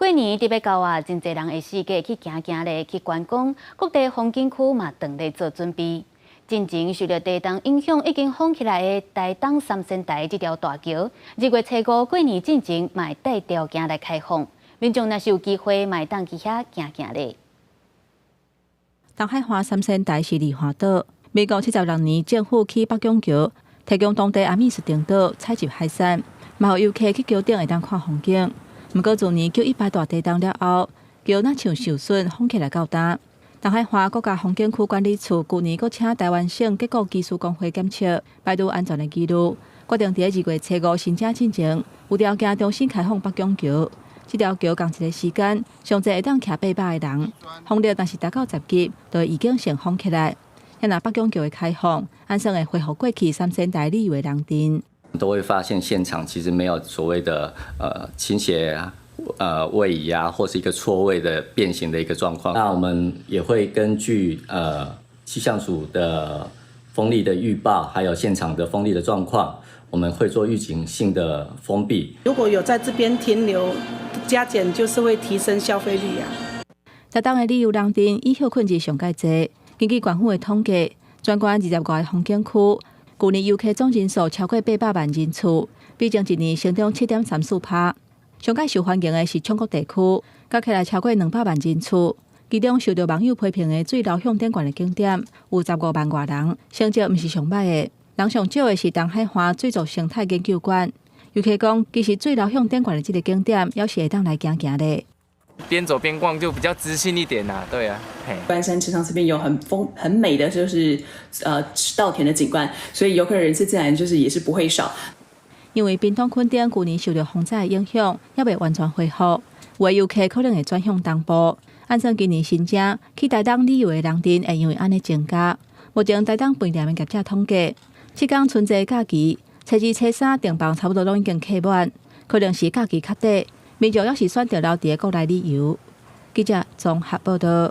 过年特别到啊，真侪人会四界去行行咧，去观光，各地风景区嘛等咧做准备。进前受到地动影响，已经封起来的台东三仙台这条大桥，2月初5过年进前嘛会带条件来开放，民众若是有机会，嘛会当去遐行行咧。东海华三仙台是梨花岛，民国76年政府起北港桥，提供当地阿美士顶岛采集海产，嘛互游客去桥顶会当看风景。不过自年918大地震了后，桥若像受损，封起来到呾。东海华国家风景区管理处去年阁请台湾省结构技术工会检测排除安全的记录，决定伫2月初5申请进前，有条件重新开放北港桥。这条桥同一个时间，上侪会当徛800个人，封了，但是达到10级，就会已经先封起来。若北港桥的开放，安算会恢复过去三仙台旅游的人潮。都会发现现场其实没有所谓的倾斜位移啊，或是一个错位的变形的一个状况。那我们也会根据气象署的风力的预报，还有现场的风力的状况，我们会做预警性的封闭。如果有在这边停留，加减就是会提升消费率啊。台东的旅游人潮以休困日上介济，根据县府的统计，全县20外个风景区。去年游客总人数超过800万人次，比前一年成长7.34%。上界受欢迎的是中国地区，加起来超过200万人次。其中受到网友批评的水流向顶悬的景点有15万外人，成绩不是上歹的。人上少的是东海华水族生态研究馆。游客讲，其实水流向顶悬的这个景点，也是会当来行行的。边走边逛就比较知性一点啦，对啊。关山池塘这边有很美的就是稻田的景观，所以游客人次自然就是也是不会少。因为滨东垦丁去年受到风灾的影响，也未完全恢复，有的游客可能会转向东部。按照今年新增去台东旅游的人潮会因为安尼增加。目前台东饭店的业者统计，7天春节假期，初2、初3订房差不多拢已经客满，可能是假期较短。民众要是选择留伫国内旅游。记者综合报道。